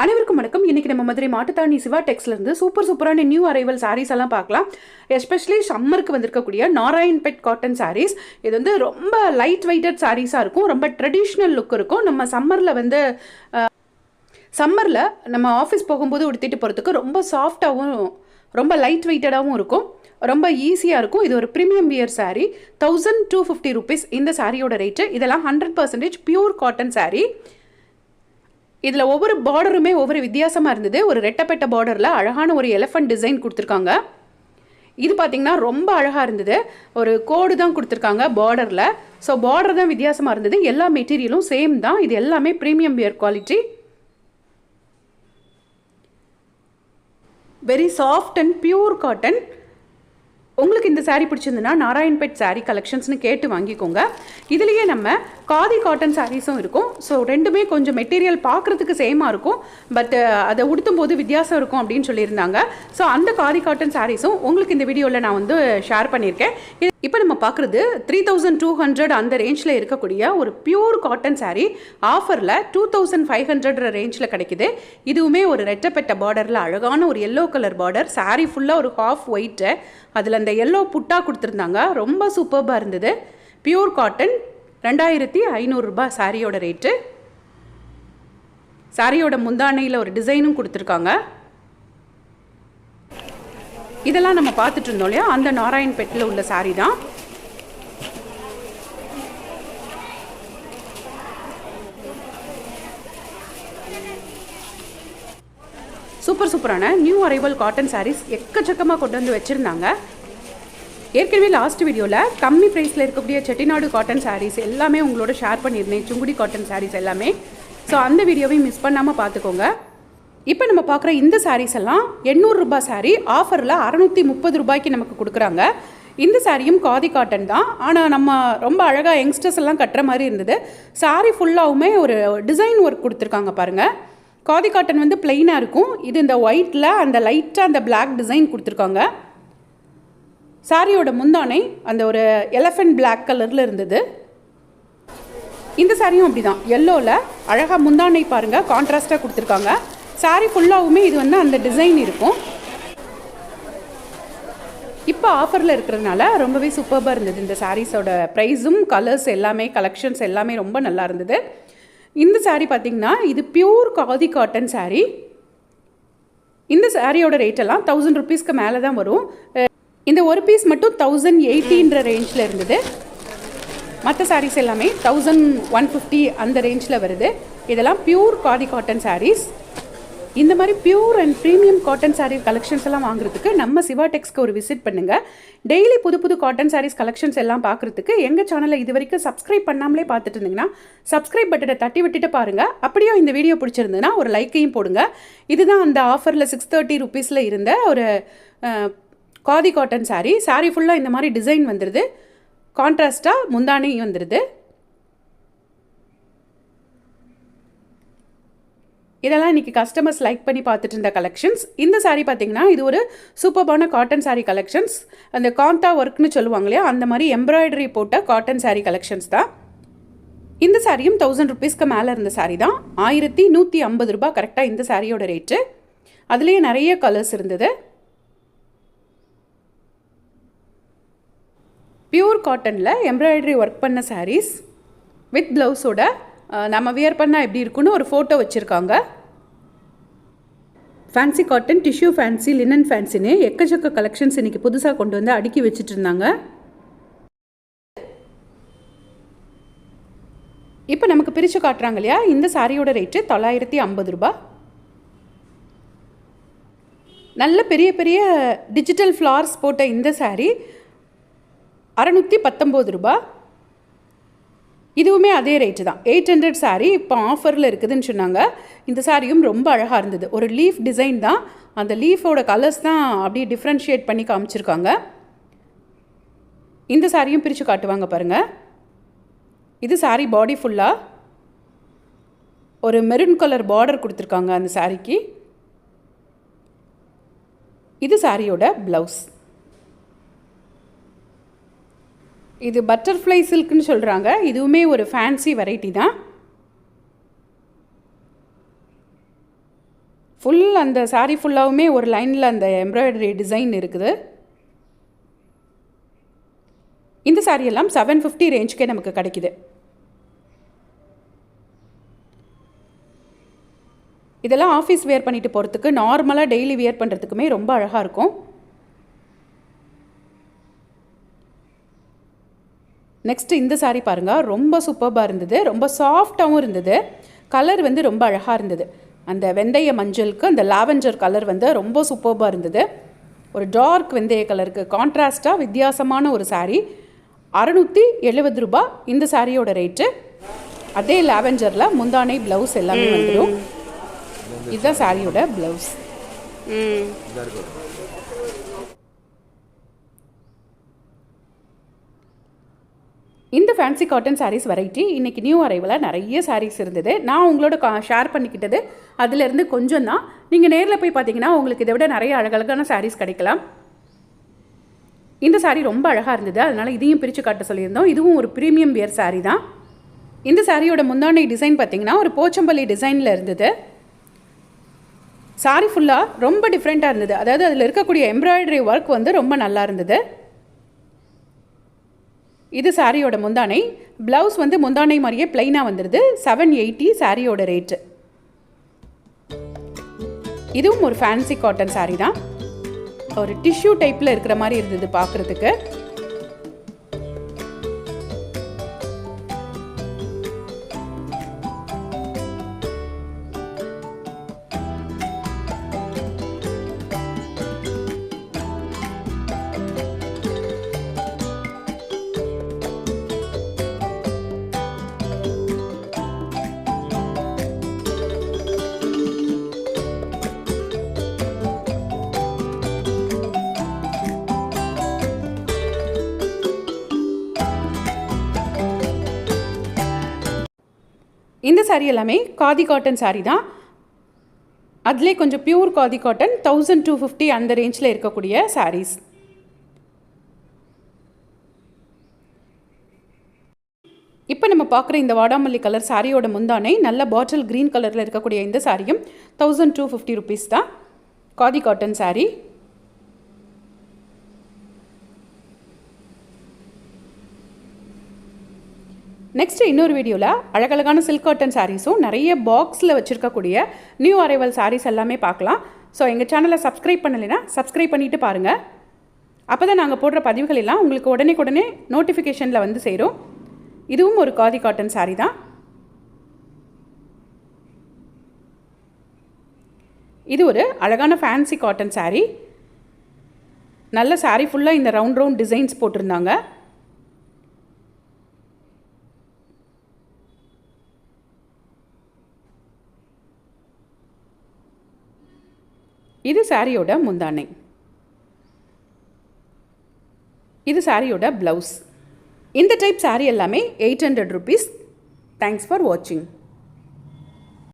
அனைவருக்கும் வணக்கம். இன்னைக்கு நம்ம மதுரை மாட்டுத்தாணி சிவா டெக்ஸ்லேருந்து சூப்பரான நியூ அரைவல் சாரீஸ் எல்லாம் பார்க்கலாம். எஸ்பெஷலி சம்மருக்கு வந்திருக்கக்கூடிய நாராயண்பேட் காட்டன் சாரீஸ். இது வந்து ரொம்ப லைட் வெயிட்டட் சாரீஸாக இருக்கும், ரொம்ப ட்ரெடிஷ்னல் லுக் இருக்கும். நம்ம சம்மரில் நம்ம ஆஃபீஸ் போகும்போது உடுத்திட்டு போகிறதுக்கு ரொம்ப சாஃப்டாகவும் ரொம்ப லைட் வெயிட்டடாகவும் இருக்கும், ரொம்ப ஈஸியாக இருக்கும். இது ஒரு ப்ரீமியம் வியர் சாரீ. 1250 rupees இந்த சாரியோட ரேட்டு. இதெல்லாம் 100% பியூர் காட்டன் சாரீ. இதில் ஒவ்வொரு பார்டருமே ஒவ்வொரு வித்தியாசமாக இருந்தது. ஒரு ரெட்டப்பட்ட பார்டரில் அழகான ஒரு எலிஃபண்ட் டிசைன் கொடுத்துருக்காங்க. இது பார்த்திங்கன்னா ரொம்ப அழகாக இருந்தது. ஒரு கோடு தான் கொடுத்துருக்காங்க பார்டரில். ஸோ பார்டர் தான் வித்தியாசமாக இருந்தது. எல்லா மெட்டீரியலும் சேம் தான். இது எல்லாமே premium wear quality. Very soft and pure cotton. உங்களுக்கு இந்த சாரீ பிடிச்சிருந்துன்னா நாராயண்பேட் சாரீ கலெக்ஷன்ஸ்னு கேட்டு வாங்கிக்கோங்க. இதுலேயே நம்ம காதி காட்டன் சாரீஸும் இருக்கும். ஸோ ரெண்டுமே கொஞ்சம் மெட்டீரியல் பார்க்குறதுக்கு சேமாக இருக்கும், பட் அதை உடுத்தும் போது வித்தியாசம் இருக்கும் அப்படின்னு சொல்லியிருந்தாங்க. ஸோ அந்த காதி காட்டன் சாரீஸும் உங்களுக்கு இந்த வீடியோவில் நான் வந்து ஷேர் பண்ணியிருக்கேன். இப்போ நம்ம பார்க்குறது 3200 அந்த ரேஞ்சில் இருக்கக்கூடிய ஒரு பியூர் காட்டன் சாரீ. ஆஃபரில் 2500 ரேஞ்சில் கிடைக்குது. இதுவுமே ஒரு ரெட்டப்பட்ட பார்டரில் அழகான ஒரு எல்லோ கலர் பார்டர். சாரீ ஃபுல்லாக ஒரு ஹாஃப் ஒயிட்டு, அதில் அந்த எல்லோ புட்டா கொடுத்துருந்தாங்க. ரொம்ப சூப்பர்பாக இருந்தது. Pure cotton. 2500 ரூபாய் சாரியோட ரேட்டு. சாரியோட முந்தானையில் ஒரு டிசைனும் கொடுத்துருக்காங்க. இதெல்லாம் நம்ம பார்த்துட்டு இருந்தோம் இல்லையா, அந்த நாராயண்பேட்டில் உள்ள சாரீ தான். சூப்பரான நியூ அரைவல் காட்டன் சாரீஸ் எக்கச்சக்கமாக கொண்டு வந்து வச்சுருந்தாங்க. ஏற்கனவே லாஸ்ட் வீடியோவில் கம்மி ப்ரைஸில் இருக்கக்கூடிய செட்டிநாடு காட்டன் சாரீஸ் எல்லாமே உங்களோட ஷேர் பண்ணியிருந்தேன், சுங்குடி காட்டன் சாரீஸ் எல்லாமே. ஸோ அந்த வீடியோவையும் மிஸ் பண்ணாமல் பார்த்துக்கோங்க. இப்போ நம்ம பார்க்குற இந்த சாரீஸ் எல்லாம் 800 ரூபாய் சாரீ. ஆஃபரில் 630 ரூபாய்க்கு நமக்கு கொடுக்குறாங்க. இந்த சாரியும் காதி காட்டன் தான், ஆனால் நம்ம ரொம்ப அழகாக யங்ஸ்டர்ஸ் எல்லாம் கட்டுற மாதிரி இருந்தது. சாரீ ஃபுல்லாகவுமே ஒரு டிசைன் ஒர்க் கொடுத்துருக்காங்க பாருங்கள். காதி காட்டன் வந்து பிளெயினாக இருக்கும். இது இந்த ஒயிட்டில் அந்த லைட்டாக அந்த பிளாக் டிசைன் கொடுத்துருக்காங்க. சாரியோட முந்தானை அந்த ஒரு எலிஃபண்ட் பிளாக் கலரில் இருந்தது. இந்த சாரியும் அப்படி தான், எல்லோவில் அழகாக முந்தானை பாருங்கள் கான்ட்ராஸ்டாக கொடுத்துருக்காங்க. சாரி ஃபுல்லாகவுமே இது வந்து அந்த டிசைன் இருக்கும். இப்போ ஆஃபரில் இருக்கிறதுனால ரொம்பவே சூப்பராக இருந்தது. இந்த சாரீஸோட ப்ரைஸும் கலர்ஸ் எல்லாமே கலெக்ஷன்ஸ் எல்லாமே ரொம்ப நல்லா இருந்தது. இந்த சாரீ பார்த்திங்கன்னா இது பியூர் காதி காட்டன் சாரீ. இந்த சாரியோட ரேட்டெல்லாம் 1000 rupeesக்கு மேலே தான் வரும். இந்த ஒரு பீஸ் மட்டும் 1080 ரேஞ்சில் இருந்தது. மற்ற சாரீஸ் எல்லாமே 1150 அந்த ரேஞ்சில் வருது. இதெல்லாம் பியூர் காதி காட்டன் சாரீஸ். இந்த மாதிரி pure and premium cotton sari collections எல்லாம் வாங்குறதுக்கு நம்ம சிவா டெக்ஸ்க்கு ஒரு விசிட் பண்ணுங்கள். டெய்லி புது காட்டன் சாரீஸ் கலெக்ஷன்ஸ் எல்லாம் பார்க்குறதுக்கு எங்கள் சேனலை இது வரைக்கும் சப்ஸ்கிரைப் பண்ணாமலே பார்த்துட்டு இருந்தீங்கன்னா சப்ஸ்கிரைப் பட்டனை தட்டி விட்டுட்டு பாருங்கள். அப்படியே இந்த வீடியோ பிடிச்சிருந்ததுன்னா ஒரு லைக்கையும் போடுங்க. இதுதான் அந்த ஆஃபரில் 630 rupeesல இருந்த ஒரு காதி காட்டன் சாரீ. சாரீ ஃபுல்லாக இந்த மாதிரி டிசைன் வந்துடுது, கான்ட்ராஸ்டாக முந்தானையும் வந்துடுது. இதெல்லாம் இன்றைக்கி கஸ்டமர்ஸ் லைக் பண்ணி பார்த்துட்டு இருந்த கலெக்ஷன்ஸ். இந்த சாரீ பார்த்திங்கன்னா இது ஒரு சூப்பர்பான காட்டன் சாரீ கலெக்ஷன்ஸ். அந்த காந்தா ஒர்க்னு சொல்லுவாங்க இல்லையா, அந்த மாதிரி எம்ப்ராய்டரி போட்ட காட்டன் சாரீ கலெக்ஷன்ஸ் தான். இந்த சாரியும் 1000 rupeesக்கு மேலே இருந்த சாரீ தான். 1150 ரூபாய் கரெக்டாக இந்த சாரியோட ரேட்டு. அதுலேயே நிறைய கலர்ஸ் இருந்தது. பியூர் காட்டனில் எம்ப்ராய்டரி ஒர்க் பண்ண சாரீஸ் வித் ப்ளவுஸோட நம்ம வியர் பண்ணால் எப்படி இருக்குன்னு ஒரு ஃபோட்டோ வச்சுருக்காங்க. Fancy cotton, tissue fancy, linen ஃபேன்சின்னு எக்கச்சக்க கலெக்ஷன்ஸ் இன்றைக்கி புதுசாக கொண்டு வந்து அடுக்கி வச்சுட்டு இருந்தாங்க. இப்போ நமக்கு பிரித்து காட்டுறாங்க இல்லையா, இந்த சாரியோட ரேட்டு 950 ரூபாய். நல்ல பெரிய டிஜிட்டல் ஃப்ளார்ஸ் போட்ட இந்த சாரீ 619 ரூபாய். இதுவுமே அதே ரேட்டு தான். 800 சாரீ இப்போ ஆஃபரில் இருக்குதுன்னு சொன்னாங்க. இந்த சாரியும் ரொம்ப அழகாக இருந்தது. ஒரு லீஃப் டிசைன் தான், அந்த லீஃபோட கலர்ஸ் தான் அப்படியே டிஃப்ரென்ஷியேட் பண்ணி காமிச்சிருக்காங்க. இந்த சாரியும் பிரித்து காட்டுவாங்க பாருங்கள். இது சாரீ பாடி ஃபுல்லாக ஒரு மெரூன் கலர் பார்டர் கொடுத்துருக்காங்க அந்த சாரீக்கு. இது சாரியோட ப்ளவுஸ். இது பட்டர்ஃப்ளை சில்க்னு சொல்கிறாங்க. இதுவுமே ஒரு ஃபேன்சி வெரைட்டி தான். ஃபுல் அந்த சாரீ ஃபுல்லாகவுமே ஒரு லைனில் அந்த எம்ப்ராய்டரி டிசைன் இருக்குது. இந்த சாரீ எல்லாம் 750 ரேஞ்சுக்கே நமக்கு கிடைக்குது. இதெல்லாம் ஆஃபீஸ் வேர் பண்ணிட்டு போகிறதுக்கு, நார்மலாக டெய்லி வியர் பண்ணுறதுக்குமே ரொம்ப அழகாக இருக்கும். நெக்ஸ்ட்டு இந்த சாரீ பாருங்கள், ரொம்ப சூப்பராக இருந்தது. ரொம்ப சாஃப்டாகவும் இருந்தது. கலர் வந்து ரொம்ப அழகாக இருந்தது. அந்த வெந்தய மஞ்சளுக்கு அந்த லாவெண்டர் கலர் வந்து ரொம்ப சூப்பராக இருந்தது. ஒரு டார்க் வெந்தய கலருக்கு கான்ட்ராஸ்டாக வித்தியாசமான ஒரு சாரீ. 670 ரூபா இந்த சாரியோட ரேட்டு. அதே லாவெண்டரில் முந்தானை ப்ளவுஸ் எல்லாமே வந்துடும். இதுதான் சாரியோட ப்ளவுஸ். இந்த ஃபேன்சி காட்டன் சாரீஸ் வெரைட்டி இன்றைக்கி நியூ அரைவலாக நிறைய சாரீஸ் இருந்தது. நான் உங்களோட ஷேர் பண்ணிக்கிட்டது அதிலேருந்து கொஞ்சம் தான். நீங்கள் நேரில் போய் பார்த்தீங்கன்னா உங்களுக்கு இதை விட நிறைய அழகழகான சாரீஸ் கிடைக்கலாம். இந்த சாரீ ரொம்ப அழகாக இருந்தது, அதனால் இதையும் பிரித்து காட்ட சொல்லியிருந்தோம். இதுவும் ஒரு ப்ரீமியம் வியர் சாரீ தான். இந்த சாரியோட முந்தானை டிசைன் பார்த்திங்கன்னா ஒரு போச்சம்பள்ளி டிசைனில் இருந்தது. சாரீ ஃபுல்லாக ரொம்ப டிஃப்ரெண்ட்டாக இருந்தது. அதாவது அதில் இருக்கக்கூடிய எம்ப்ராய்டரி ஒர்க் வந்து ரொம்ப நல்லா இருந்தது. இது சாரியோட முந்தானை. ப்ளவுஸ் வந்து முந்தானை மாதிரியே ப்ளைனாக வந்துடுது. 780 சாரியோட ரேட்டு. இதுவும் ஒரு ஃபேன்சி காட்டன் சாரீ தான். ஒரு டிஷ்யூ டைப்பில் இருக்கிற மாதிரி இருந்தது பார்க்குறதுக்கு. இந்த சாரீ எல்லாமே காதி காட்டன் சாரீ தான். அதிலே கொஞ்சம் பியூர் காதி காட்டன் 1250 அந்த ரேஞ்சில் இருக்கக்கூடிய சாரீஸ். இப்போ நம்ம பார்க்குற இந்த வாடாமல்லி கலர் சாரியோட முந்தானை நல்ல பாட்டில் க்ரீன் கலரில் இருக்கக்கூடிய இந்த சாரியும் 1250 ருபீஸ் தான். காதி காட்டன் சாரீ. நெக்ஸ்ட்டு இன்னொரு வீடியோவில் அழகழகான சில்க் காட்டன் சாரீஸும் நிறைய பாக்ஸில் வச்சுருக்கக்கூடிய நியூ அரைவல் சாரீஸ் எல்லாமே பார்க்கலாம். ஸோ எங்கள் சேனலை சப்ஸ்கிரைப் பண்ணலைன்னா சப்ஸ்கிரைப் பண்ணிவிட்டு பாருங்கள். அப்போ தான் நாங்கள் போடுற பதிவுகள் எல்லாம் உங்களுக்கு உடனே நோட்டிஃபிகேஷனில் வந்து சேரும். இதுவும் ஒரு காதி காட்டன் சாரீ தான். இது ஒரு அழகான ஃபேன்சி காட்டன் சாரீ. நல்ல சாரீ ஃபுல்லாக இந்த ரவுண்ட் டிசைன்ஸ் போட்டிருந்தாங்க. இது சாரியோட முந்தானை. இது சாரியோட ப்ளவுஸ். இந்த டைப் சாரீ எல்லாமே 800 ருபீஸ். தேங்க்ஸ் ஃபார் வாட்சிங்.